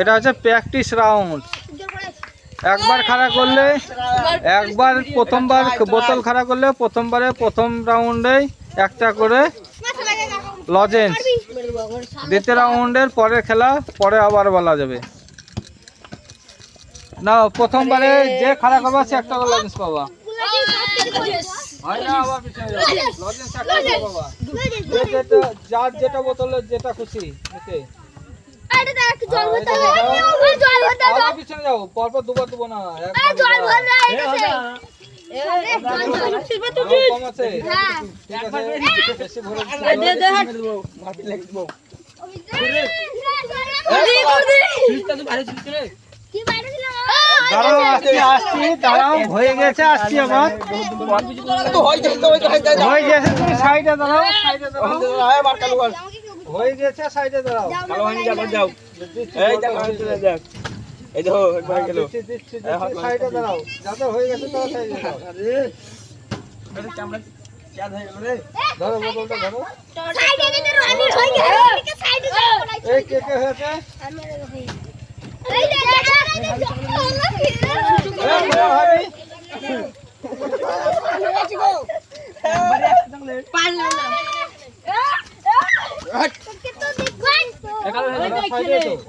এটা হচ্ছে practice round. একবার খাড়া করলে, একবার প্রথমবার বোতল খাড়া করলে প্রথমবারে প্রথম রাউন্ডেই একটা করে লজেন্স, দ্বিতীয় রাউন্ডের পরের খেলা পরে আবার বলা যাবে। না, প্রথমবারে যে খাড়া করবা সে একটা করে লজেন্স পাবা। যার যেটা বোতলের যেটা খুশি পিছনে যাও, পরপর দুবার দেবো না, কম আছে। ঠিক আছে, বেশি ভরে দাঁড়াও, হয়ে গেছে, আসছি আবার। হয়ে গেছে, তুমি সাইডে দাঁড়াও, সাইডে দাঁড়াও, হয়ে গেছে, সাইডে দাঁড়াও। এই দেখো একবার গেল, সাইডে দাঁড়াও, যাতে হয়ে গেছে তাও সাইডে দাও। ধরো বোতলটা ধরো। এই কে কে হয়েছে?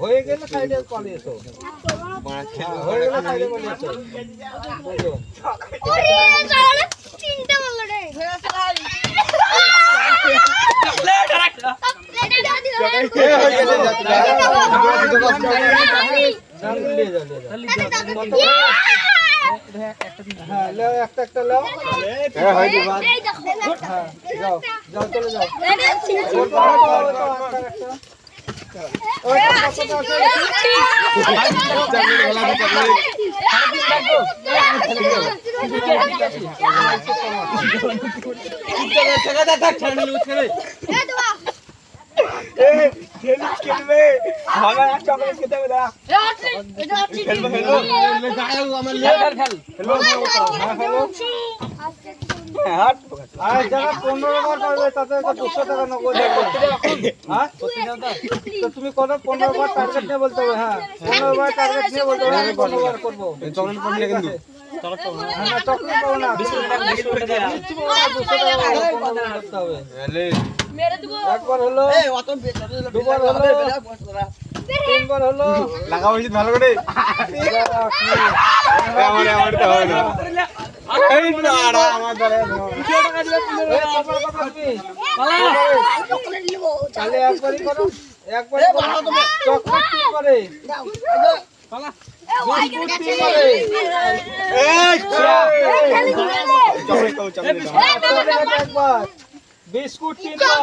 হয়ে গেলে সাইডে পালিয়ে এসো, হয়ে গেলে সাইডে পালিয়ে এসো। একটা একটা লাও, যাও যাও, চলে যাও। তুমি কোনো 15 বার টার্গেট নিয়ে বলতে হবে। হ্যাঁ, 15 বার টার্গেট নিয়ে বলতে হবে, 15 বার করবো। চকলেট পাবো না, কিন্তু চকলেট পাবো না, একবার হলো, দুবার হলো, তিনবার হলো। লাগাও উচিত ভালো করে। একবারই করো, একবারই চকলেট করে একবার, বিস্কুট 3 বার।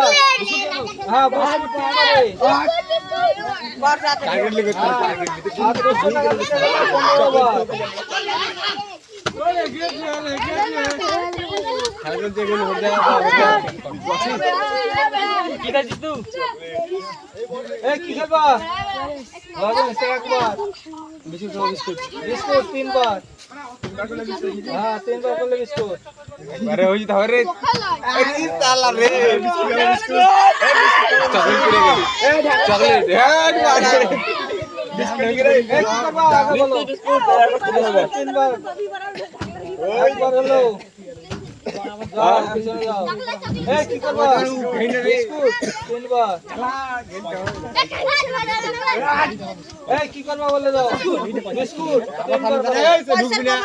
হ্যাঁ, বিস্কুট 3 কি খেলবা? একবার বিস্কুট 3 বার। হ্যাঁ, 3 বার করলে বিস্কুট। আরে ওই ধরে তালা রে, চকলেট করে গেল, চকলেট একবার হলো। কি করবা? বিস্কুট 3 বার। কি করবা বলে দাও? বিস্কুট 3 বার।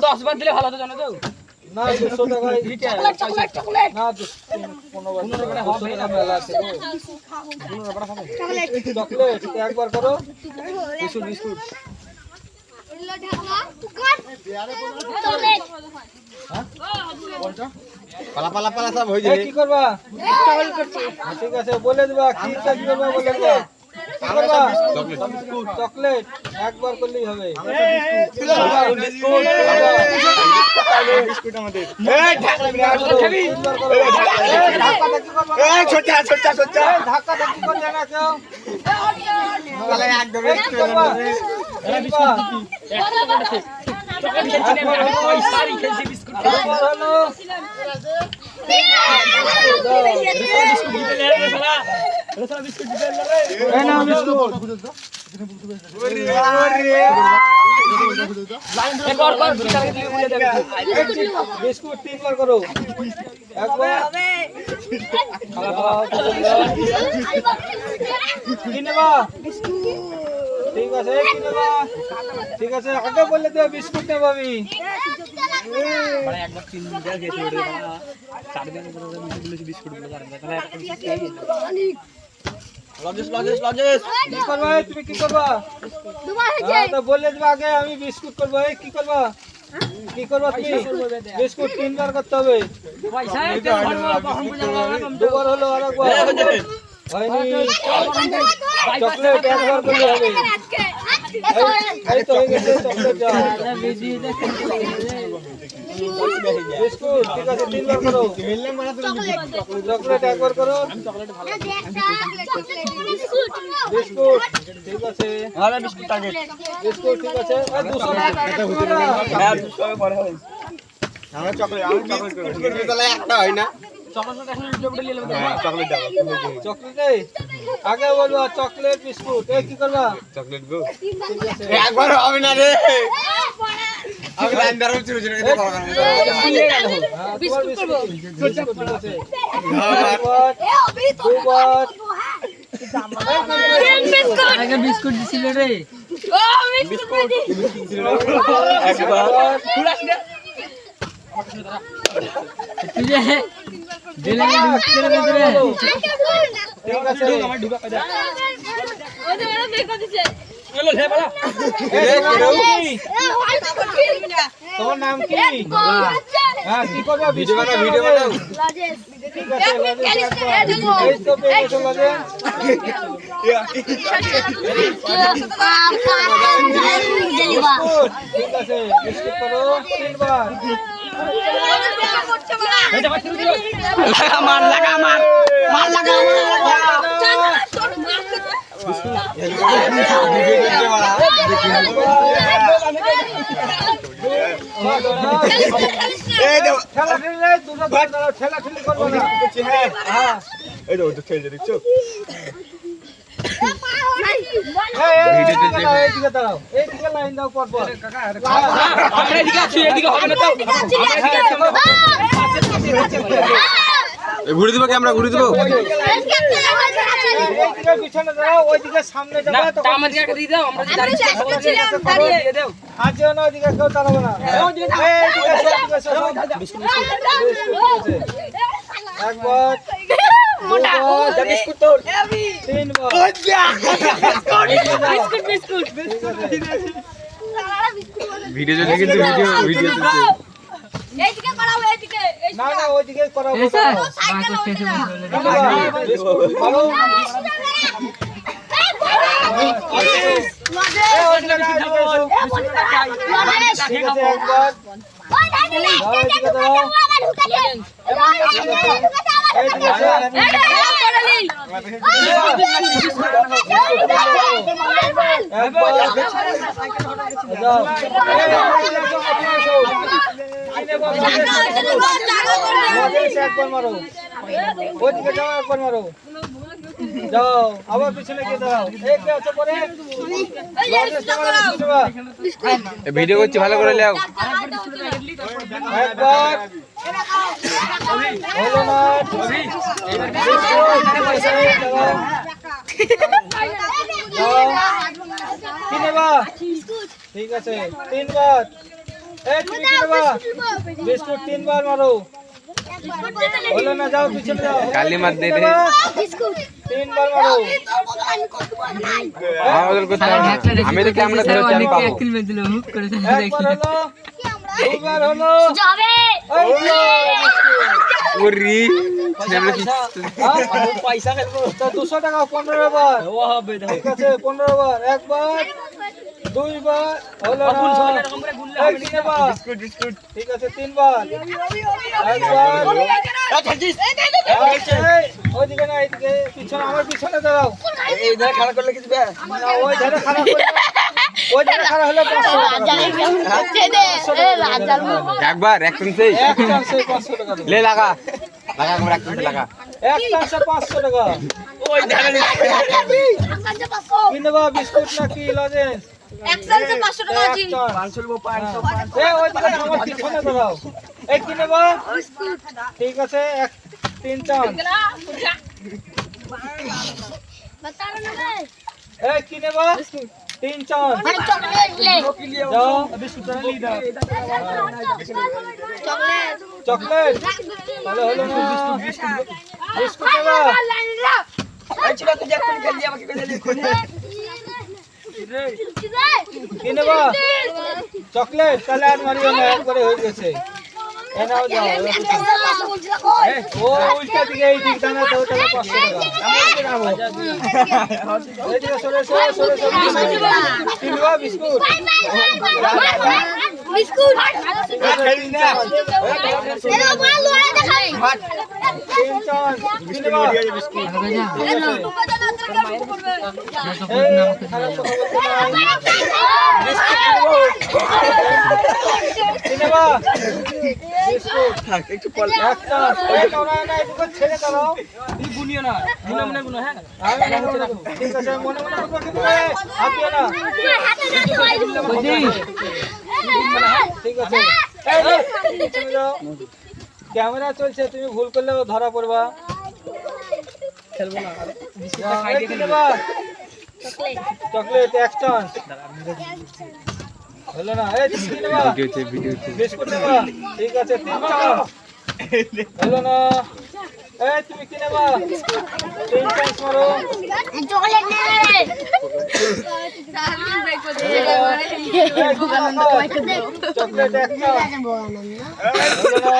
10 বার দিলে ভালো হতো, জানো তো? না, 200 টাকা না, 15 বার হবে না, মেলা আছে। চকলেট একবার করো, বিস্কুট বিস্কুট। পালা সব হয়ে যাবে। কি করবা? ঠিক আছে, বলে দেবা কি কাজ করবা, বলে দেবা। চকলেট একবার করলেই হবে। ধাক্কা ধাক্কি করছে না কেউ। এই নাও বিস্কুট। বিস্কুট 3 বার করো। একবার কি নেবা? ঠিক আছে কি নেবা? ঠিক আছে আগে বললে তো বিস্কুট নেব আমি। কি করবা তুমি কি করবা? তো বললে তুমি আগে আমি বিস্কুট করবো। এই কি করবা? কি করবা তুমি? বিস্কুট 3 বার করতে হবে। 2 বার হলো আর একবার হয়নি। চকলেট 1 বার করলে হবে। এই তো হয়ে গেছে চকলেট। বিস্কুট ঠিক আছে 3 বার করো। চকলেট 1 বার করো। বিস্কুট ঠিক আছে। বিস্কুট ঠিক আছে। 200 টাকা চকলেট আগে বলবা চকলেট বিস্কুট। এই কি করবা? চকলেট গো ঠিক আছে একবার হবে না রে। আমি লাইন দাঁড়াবো ছোট ছোট করে খাওয়া খাবো। বিস্কুট করব। বিস্কুট ঠিক আছে। দুবার আগে বিস্কুট দিছিল রে। ও বিস্কুট দিছিল একবার খুলাস না। তুই যে দিলে ঢুকতে রে ঠিক আছে আমার ঢুকা দে। ওই যে ওরা বের করে দিছে। চলো লে বালা। তোমার নাম কি? হ্যাঁ কি করবা? ভিডিও বানাও রাজেশ। ঠিক আছে রাজেশ। এই তো পেয়ে গেছো রাজেশ। ঠিক আছে বিস্কুট করো 3 বার। মার লাগা মার মার লাগা ঘুরে দিব ক্যামেরা ঘুরে দিব। পিছনে দাঁড়াও ওইদিকে সামনে যাবে তো আমার দিকে দিয়ে দাও। আমরা দিয়ে দাও। আজও না ওইদিকে কেউ দাঁড়াবে না। একবার মোটা বিস্কুট তোর 3 বার বিস্কুট ভিডিও চলে কিন্তু ভিডিও চলছে। এইদিকে করাও এইদিকে না না ওইদিকে করাও সাইকেল ওইদিকে করো। মারো ওইদিকে যাও একবার মারো যাও আবার পিছনে গিয়ে দাঁড়াও। ভিডিও করছি ভালো করে লেও। একবার হলো না কি নেবা? ঠিক আছে 3 বার। তুমি কি নেবা? বিস্কুট 3 বার মারো। হলো না যাও পিছনে যাও। কালি মার দে রে। বিস্কুট 3 বার মারো। আমাদের করতে আমি তো ক্যামেরা ধরে চান পাবো। একবার হলো 2 বার হলো যাবে। ওরে আমরা কি পয়সা খেলবো তো 200 টাকা 15 বার ও হবে। ঠিক আছে 15 বার। একবার 2 বার হলো না বিস্কুট বিস্কুট ঠিক আছে 3 বার। একবার ওইদিকে না এইদিকে পিছনে আমার পিছনে দাঁড়াও। এই ধারে খাড়া করলে কিছু না ওই ধারে খাড়া করলে ওই ধারে খাড়া হলে 500 টাকা একবার এক চান্সে 500 টাকা লে লাগা। এক চান্সে 500 টাকা। কি নেবা, বিস্কুট নাকি লজেন্স? এক চান্সে 500 টাকা জি। ওই দিকে আমার পিছনে দাঁড়াও। এই কি নেবা? ঠিক আছে, 3 চান্স। এই কি নেবা? 3 চান্স। যাও। চকলেট তাহলে হলো না। বিস্কুট নেবা? কি নেবা? চকলেট তাহলে আর মারিও না, একবারে হয়ে গেছে। এ নাও, যাও। ও উল্টা দিকে, এই দিকটা না তো, তাহলে 500 টাকা। এইদিকে সরে সরে সরে সরে। কি নেবা? বিস্কুট। বিস্কুট তিন চান্স। কি নেবা? বিস্কুট খারাপ কথা বলতে নাই। কি নেবা? বিস্কুট। এক চান্স। এই তোরা না, এটুকু ছেড়ে দাও। ঠিক আছে, মনে মনে করবো কিন্তু হাত দিও না। ঠিক আছে। এই যে, তুমি যাও। ক্যামেরা চলছে, তুমি ভুল করলে ধরা পড়বা। এই কি নেবা? চকলেট এক চান্স। হলো না। এই তুমি কি নেবা? বিস্কুট নেবা? ঠিক আছে, 3 চান্স। হলো না। এই তুমি কি নেবা? 3 চান্স মারো। চকলেট নে চকলেট এক চান্স। হলো না।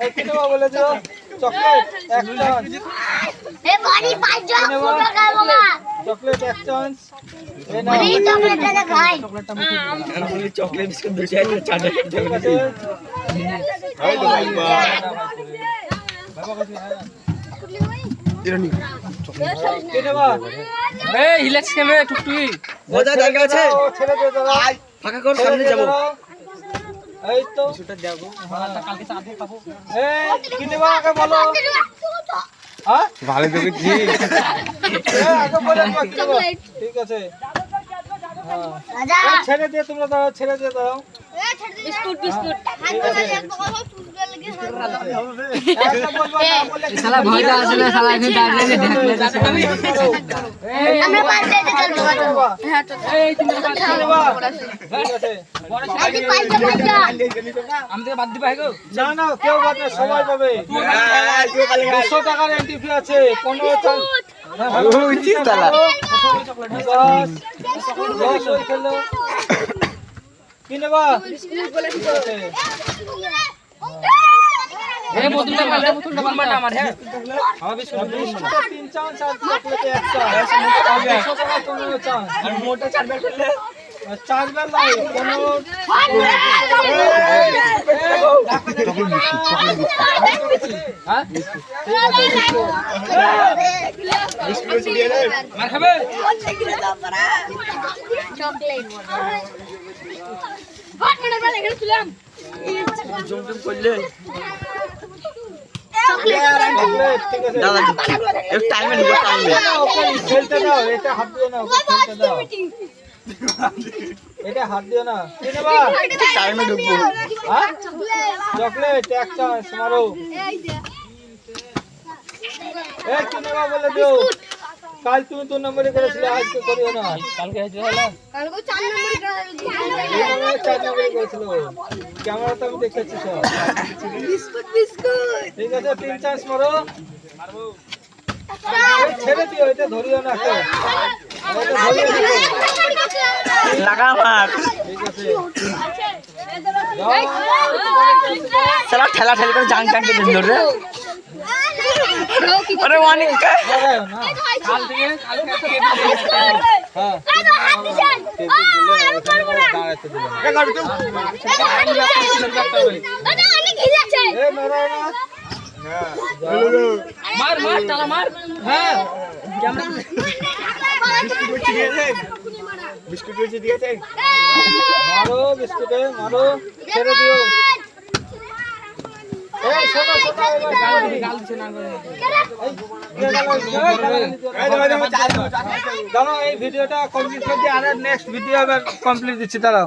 এই কি নেবা বলে দিও? চকলেট এক চান্স। এ বাড়ি পাঁচ জন পুরো খাবো না চকলেট এক চান্স। এই নাও। এই চকলেটটা খাই চকলেট বিস্কুট দুই চার চারটা ঠিক আছে। কি নেবা? মজা জায়গা আছে ও ছেড়ে দিয়ে দাও। ফাঁকা কর সামনে যাবো এই তো। এই কি নেবা আগে বলো। হ্যাঁ? ভালো দেখেছি। আগে বলে দাও কি নেবা। ঠিক আছে। হ্যাঁ। রাজা এই ছেড়ে দিয়ে তোমরা দাও, ছেড়ে দিয়ে দাও। বিস্কুট বিস্কুট ঠিক আছে। একটা বলবা না, বললে কি- শালা ভয়টা আছে না, শালা এখানে দাঁড়িয়ে ঢাকলে আমরা পাঁচ জায়গায় চলবো হ্যাঁ, কি নেবা? ঠিক আছে। আজকে পাঁচ জন না না, কেউ বাদ না, সবাই পাবে। 200 টাকার এন্ট্রি ফি আছে। 15 চান্স। কি নেবা? ঠিক আছে। বিস্কুটে 3 চান্স আর চকলেটে 1 চান্স। 200 টাকা 15 চান্স। আর মোটা চারবার করলে আর 4 বার লাই 15। হ্যাঁ? ঠিক আছে, বিস্কুট। বিস্কুট দিয়ে দে চকলেট হট করে বলে গেছিলাম জমজম করলে চকলেট, ঠিক আছে। দাদা একটু টাইমে নিবো টাইমে না, ওকে খেলতে দাও। এটা হাত দিও না, ওকে খেলতে দাও। এটা হাত দিও না। কি নেবা? টাইমে ঢুকবো হ্যাঁ? চকলেট 1 চান্স মারো। এই কি নেবা বলে দিও। কাল তুমি 2 নম্বরে করেছিলে, আজকে করিও না। কালকে 4 নম্বর এই নম্বরে 4 নম্বরে করেছিল। ক্যামেরা তো আমি দেখতেছি সব। বিস্কুট বিস্কুট ঠিক আছে, 3 চান্স মারো। এই ছেড়ে দিও, এটা ধরিও না কেউ। এটা ধরিও না কেউ। লাগা মার ঠিক আছে। যাও। সালা ঠেলা ঠেলা করে জাং জাং কেটে দিল রে আরে অনেক লাগাও না। হ্যাঁ। টেবিল দিলে ওখানে দাঁড়াতে দিলে না। এই নড়াও না। হ্যাঁ। বিস্কুট বেশি দিয়েছে মারো বিস্কুটে, মারো। ছেড়ে দিও। এই শোনো শোনো দাঁড়াও এই ভিডিওটা কমপ্লিট করে দিয়ে আর নেক্সট ভিডিও কমপ্লিট দিচ্ছি দাঁড়াও